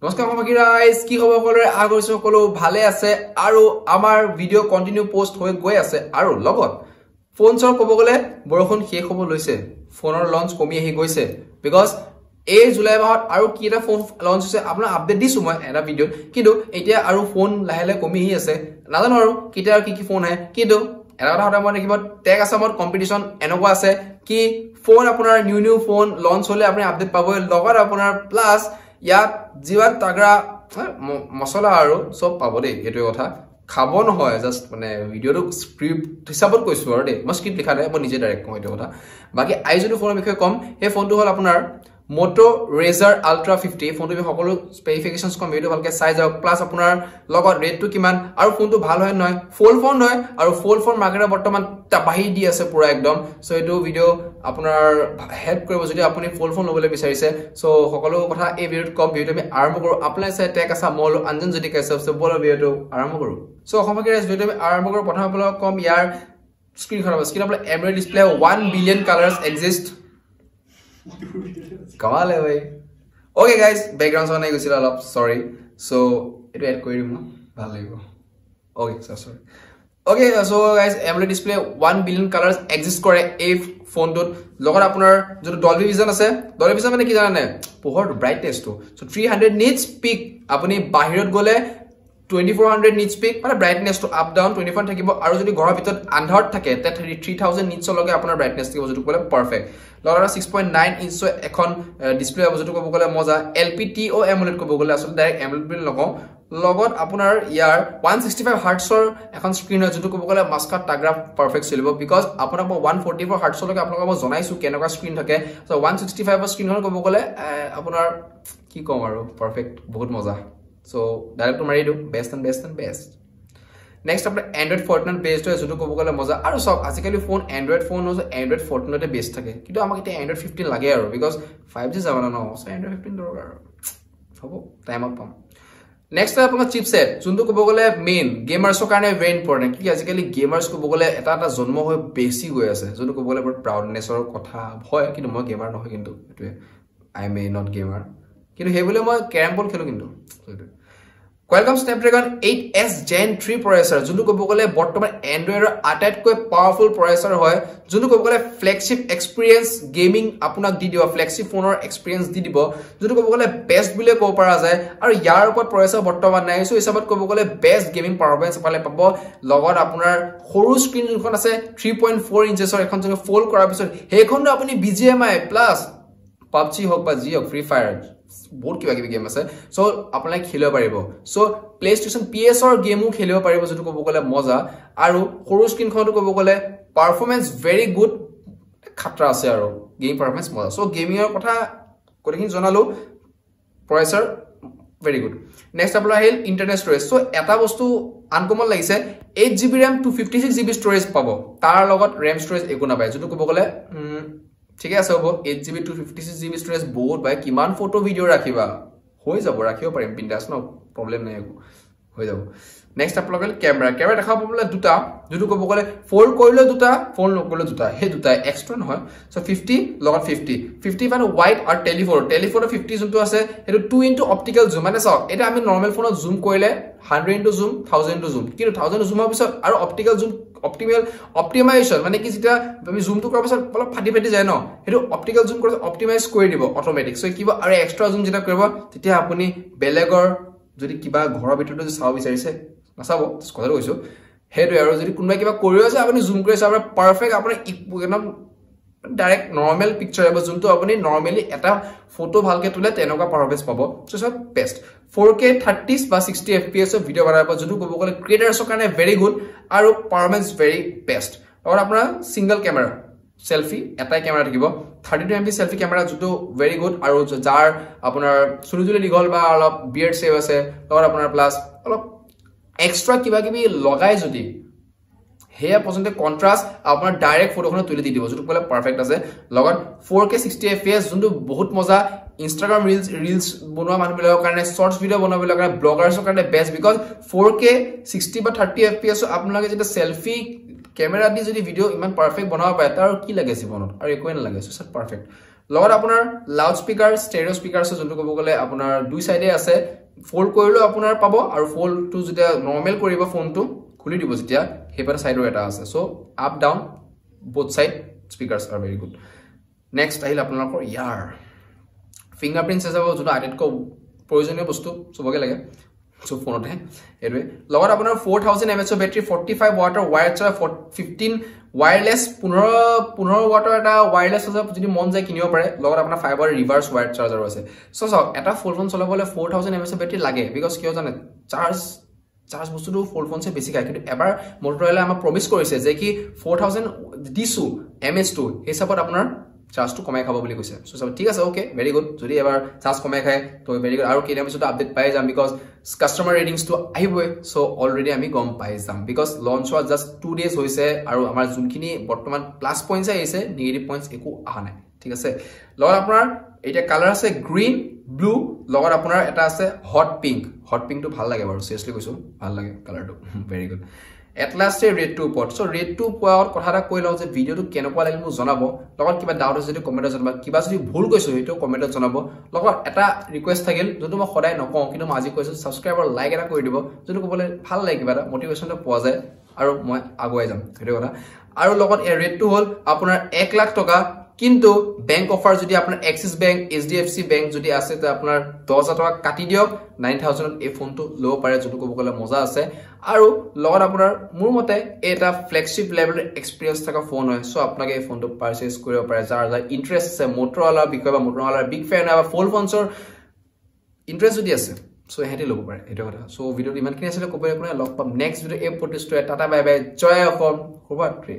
নমস্কাৰ গাইজ কি খবৰ সকলোৰে আগৰ সকলো ভালে আছে আৰু আমাৰ ভিডিও কন্টিনিউ পোষ্ট হৈ গৈ আছে আৰু লগত ফোনছৰ ক'ব গলে বৰখন শেষ হ'ব লৈছে ফোনৰ লঞ্চ কমি আহি গৈছে বিকজ এই জুলাই মাহত আৰু কি এটা ফোন লঞ্চ হৈছে আপোনাৰ আপডেট দিছো মই এটা ভিডিঅ কিন্তু এতিয়া আৰু ফোন লাহেলে কমি আহি আছে নাজানো আৰু কিটা কি ফোন আহে কিন্তু এটা কথা হঠাৎ মই দেখিব টেক আসামত কম্পিটিশন এনেকুৱা আছে কি ফোন আপোনাৰ নিউ ফোন লঞ্চ হলে আপুনি আপডেট পাবই লগত আপোনাৰ প্লাস ইয়াত জীৱাত তাগৰা মছলা আৰু সব পাব দেই এটো কথা খাব নহয় জাস্ট মানে ভিডিওটো স্ক্ৰিপ্ট হিচাপত কৈছো আৰু দেই মই স্ক্ৰিপ্ট লিখা নাই মই নিজে ডাইৰেক্ট কম এটো কথা বাকি আইজুটো ফোনৰ বিষয়ে কম এই ফোনটো হল আপোনাৰ Moto Razr Ultra 50 ফোনটো সকলো স্পেসিফিকেশনস কম ভিডিও ভালকে চাই যাওক প্লাস আপোনাৰ লগত ৰেটটো কিমান আৰু ফোনটো ভাল হয় নহয় ফুল ফোন হয় আৰু ফুল ফোন মাৰ্কেটত বৰ্তমান তাবাহি দি আছে পুৰা একদম সো এটো ভিডিও আপোনাৰ হেল্প কৰিব যদি আপুনি ফুল ফোন লবলৈ বিচাৰিছে সো সকলো কথা এই ভিডিওত কম ভিডিও আমি আৰম্ভ কৰো আপুনি চাই টেক আছা মল আঞ্জন যদি কৈছে সো বল ভিডিওটো আৰম্ভ কৰো সো অসমকে ভিডিও আমি আৰম্ভ কৰো প্ৰথম বল কম ইয়াৰ স্ক্ৰিন খৰাব স্ক্ৰিন আপোনাৰ এমোলেড ডিসপ্লে 1 বিলিয়ন কালাৰ্স এক্সিষ্ট कमाल है भाई ओके गाइस बैकग्राउंड साउंड नहीं गुसिल अलप सॉरी सो इट ऐड কৰি দিম ভাল লাগিব okay sorry okay so guys AMOLED display 1 billion colours exist करे এই ফোনটোত লগত আপোনাৰ যেটো ডলবি ভিজন আছে ডলবি ভিজন মানে কি জানেনে পোহৰ ব্ৰাইটনেস তো সো 300 নিটস পিক আপুনি বাহিৰত গলে 2400 নিটস পিক মানে ব্ৰাইটনেস তো আপ ডাউন 24 থাকিব আৰু যদি ঘৰৰ ভিতৰত আন্ধাৰত থাকে তে 3000 নিটস লগে আপোনাৰ ব্ৰাইটনেস থাকিব যেটো ক'লে পাৰফেক্ট লগৰা 6.9 ইঞ্চ এখন ডিসপ্লে হ'ব যেটো ক'ব গলে মজা LPTO AMOLED ক'ব গলে আসলে ডাইৰেক্ট AMOLED বিল লগও লগত আপোনাৰ ইয়াৰ 165 হাৰ্টছৰ এখন স্ক্ৰিন হয় যেটো ক'ব গলে মাস্কা টাগ্ৰা পাৰফেক্ট চলিব বিকজ আপোনাক 144 হাৰ্টছৰ লগে আপোনাক মই জনাইছো কেনেকুৱা স্ক্ৰিন থাকে সো 165 ৰ স্ক্ৰিন ক'ব গলে আপোনাৰ কি কম আৰু পাৰফেক্ট বহুত মজা সো ডাইৰেক্ট মাৰি দিও best Next apna Android 14 based hoy joto kobo gole moza aru sob আজিকালি phone Android phone hoje Android 14 তে বেস্ট থাকে কিন্তু আমাক এটা Android 15 লাগে আৰু because 5G জামানা ন so Android 15 দৰকাৰ হবো টাইম আপ পাম Next আপোনাৰ চিপসেট যোনটো কোব গলে মেইন গেমাৰ্ছৰ কাৰণে ভেৰি ইম্পৰ্টেন্ট কি আজিকালি গেমাৰ্ছ কোব গলে এটা জন্ম হৈ বেছি গৈ আছে যোনটো কোব গলে বহুত প্ৰাউডনেছৰ কথা হয় কিন্তু মই গেমাৰ নহয় কিন্তু এটোৱে আই মে নট গেমাৰ কিন্তু হেবলে মই ক্যাৰম বল খেলো কিন্তু Qualcomm Snapdragon 8S Gen 3 processor যোনটো ক'ব গলে বৰ্তমান Android আটাইতকৈ পাৱাৰফুল প্ৰসেসৰ হয় যোনটো ক'ব গলে ফ্ল্যাগশিপ এক্সপেৰিয়েন্স গেমিং আপোনাক দি দিব ফ্ল্যাগশিপ ফোনৰ এক্সপেৰিয়েন্স দি দিব যোনটো ক'ব গলে বেষ্ট বুলি ক'ব পৰা যায় আৰু ইয়াৰ ওপৰত প্ৰসেসৰ বৰ্তমান নাই সো হিচাপত ক'ব গলে বেষ্ট গেমিং পাৰফৰমেন্স পালে পাব লগত আপোনাৰ সৰু স্ক্ৰিন যোনখন আছে 3.4 ইঞ্চেছৰ এখন যে ফোল্ড কৰাৰ পিছত হেখনটো আপুনি BGMI প্লাস PUBG হক বা জি হক ফ্ৰী ফায়াৰ বহুত কিবা কিবি গেম আছে সো আপোনাক খেলিব পাৰিব সো প্লেষ্টেচন PS ৰ গেমও খেলিব পাৰিব যেটো ক'ব গলে মজা আৰু সৰু স্ক্ৰিনখনটো ক'ব গলে পাৰফৰমেন্স ভেৰি গুড খাতৰা আছে আৰু গেম পাৰফৰমেন্স মজা সো গেমিংৰ কথা কলিখিনি জনালো প্ৰসেসৰ ভেৰি গুড নেক্সট আপোনাৰ হেল ইন্টাৰনেট ষ্টৰেজ সো এটা বস্তু আনকমন লাগিছে 8GB RAM 256GB ষ্টৰেজ পাব তাৰ লগত RAM ষ্টৰেজ একো নাপায় যেটো ক'ব গলে ঠিক আছে হ'ব 8GB 256GB ষ্টৰেজ বহুত ভাই কিমান ফটো ভিডিও ৰাখিবা হৈ যাব ৰাখিও পাৰিম বিন্দাস ন প্ৰবলেম নাই একো হৈ যাব নেক্সট আপোনালোকৰ কেমেৰা দেখা পাবলে দুটা যেটো ক'ব গলে ফোল্ড কৰিলে দুটা ফোল্ড নকৰিলে দুটা হে দুটা এক্সট্ৰা নহয় সো 50 লগত 50 মানে ওয়াইড আৰু টেলিফোনৰ 50 যোনটো আছে এটো 2 অপটিকেল জুম মানে চাওক এটা আমি নরমাল ফোনত জুম কৰিলে 100 জুম 1000 জুম কিন্তু 1000 জুমৰ পিছত আৰু অপটিকেল জুম অপটিমাইজেশন মানে কি যেটা আমি জুমটো কৰাৰ পিছত অলপ ফাটি যায় ন হেতু অপটিকেল জুম কৰি অপটিমাইজ কৰি দিব অটোমেটিক সো কিবা আৰু এক্সট্ৰা জুম যেটা কৰিব তেতিয়া আপুনি বেলেগৰ যদি কিবা ঘৰৰ ভিতৰতে চাও বিচাৰিছে নাচাব কথা কৈছো হেতু আৰু যদি কোনোবা কিবা কৰি আছে আপুনি জুম কৰি চাব পাৰফেক্ট আপুনি একদম ডাইৰেক্ট নৰমাল পিকচাৰ হ'ব যোনটো আপুনি নৰমালি এটা ফটো ভালকে তুলে তেনেকুৱা পাৰফেক্ট পাব সো সব বেষ্ট 4K 30 বা 60 fps ভিডিও বনাব যোনটো ক'ব গলে ক্ৰিয়েটৰছৰ কাৰণে ভেৰি গুড আৰু পাৰফৰমেন্স ভেৰি বেষ্ট আৰু আপোনাৰ সিঙ্গেল কেমেৰা সেলফি এটাই কেমেৰা থাকিব 32 MP সেলফি কেমেৰা যোনটো ভেৰি গুড আৰু যাৰ আপোনাৰ চুলিজুলি দীঘল বা অলপ বিয়াৰ্ড সেভ আছে আৰু আপোনাৰ প্লাস অলপ এক্সট্ৰা কিবা কিবি লগাই যদি হেয়া পছন্দ কন্ট্ৰাষ্ট আপোনাৰ ডাইৰেক্ট ফটোখন তুলি দি দিব যেটো ক'লে পাৰফেক্ট আছে লগত 4K 60 fps যোনটো বহুত মজা ইনষ্টাগ্ৰাম ৰিলস বনোৱা মানুহবিলাকৰ কাৰণে শৰ্টস ভিডিও বনাবলৈ কাৰণে ব্লগাৰছৰ কাৰণে বেষ্ট বিকজ 4K 60 বা 30 fps আপোনালোকে যেটা সেলফি কেমেৰা দি যদি ভিডিও ইমান পাৰফেক্ট বনাব পাৰে তাৰ কি লাগে জীৱনত আৰু একোই নালাগে সো পাৰফেক্ট লগত আপোনাৰ লাউড স্পিকাৰ ষ্টেৰিঅ স্পিকাৰ আছে যোনটো ক'ব গ'লে আপোনাৰ দুই সাইডে আছে ফোল্ড কৰিলেও আপোনাৰ পাব আৰু ফোল্ডটো যেতিয়া নৰ্মেল কৰিব ফোনটো খুলি দিব যেতিয়া হেপাৰ সাইডৰ এটা আছে so up down both side speakers are very good next আহিল আপোনালোকৰ ইয়াৰ fingerprint সেজাব যোনটো আইডেন্টিকো প্ৰয়োজনীয় বস্তু সবকে লাগে সো ফোনতে এৰে লগত আপোনাৰ 4000 mAh বেটাৰি 45 ওয়াটৰ ওয়্যাৰ চাৰ্জ 15 ওয়্যাৰলেস 15 ওয়াটৰ এটা ওয়্যাৰলেস আছে যদি মন যায় কিনিব পাৰে লগত আপোনাৰ ফাইবাৰ ৰিভাৰ্স ওয়্যাৰ চাৰ্জাৰ আছে সো এটা ফুল ফোন চলাবলৈ 4000 mAh বেটাৰি লাগে বিকজ কিয় জানে চাৰ্জ বস্তুটো ফুল ফোন সে বেছি খায় কিন্তু এবাৰ Motorola আমাক প্ৰমিস কৰিছে যে কি 4000 দিছো mAh টো হিচাপত আপোনাৰ চাৰ্জটো কমাই খাব বুলি কৈছে সো সব ঠিক আছে ওকে ভেৰি গুড যদি এবাৰ চাৰ্জ কমাই খায় তো ভেৰি গুড আৰু কেইটা পিছত আপডেট পাই যাম বিকজ কাস্টমাৰ ৰেটিংস টো আহিবই সো অলৰেডি আমি গম পাই যাম বিকজ লঞ্চ হোৱা জাস্ট 2 ডেজ হৈছে আৰু আমাৰ যোনখিনি বৰ্তমান প্লাস পইণ্টছ আহিছে নেগেটিভ পইণ্টছ একো আহা নাই ঠিক আছে লগত আপোনাৰ এটা কালাৰ আছে গ্ৰীন ব্লু লগত আপোনাৰ এটা আছে হট পিংক টো ভাল লাগে বাৰু সিৰিয়াসলি কৈছো ভাল লাগে কালাৰটো very good at last red 2 port so red 2 পোৱাৰ কথাটা কৈ লও যে ভিডিওটো কেনেকুৱা লাগিল মোক জনাব লগত কিবা ডাউট আছে যদি কমেন্টত জনাব কিবা যদি ভুল কৈছো হেটো কমেন্টত জনাব লগত এটা ৰিকুৱেষ্ট থাকিল যোনটো মই সদায় নকওঁ কিন্তু মই আজি কৈছো সাবস্ক্ৰাইব আৰু লাইক এটা কৰি দিব যোনটো ক'বলৈ ভাল লাগে কিবা এটা মোটিভেশ্যনটো পোৱা যায় আৰু মই আগুৱাই যাম হেটো কথা আৰু লগত এই red 2 হল আপোনাৰ 1 লাখ টকা কিন্তু ব্যাংক অফার যদি আপনার এক্সিস ব্যাংক এইচডিএফসি ব্যাংক যদি আছে তো আপনার 10000 টাকা কাটি দিয়ক 9000 এই ফোনটো লো পারে যটো কব গলে মজা আছে আৰু লগত আপোনাৰ মোৰ মতে এটা ফ্লেগশিপ লেভেল এক্সপেৰিয়েন্স থকা ফোন হয় সো আপোনাক এই ফোনটো পাৰচেজ কৰিব পাৰে যাৰ ইন্টাৰেষ্ট আছে Motorola বিষয় বা Motorola বিগ ফ্যান বা ফুল ফোনছৰ ইন্টাৰেষ্ট যদি আছে সো হেতি লব পাৰে এটা কথা সো ভিডিওটো ইমানখিনি আছিল কবই আপোনাৰ লগ পাম নেক্সট ভিডিও এই প্ৰতিষ্ঠে টাটা বাই বাই জয় অসম শুভৰাত্ৰি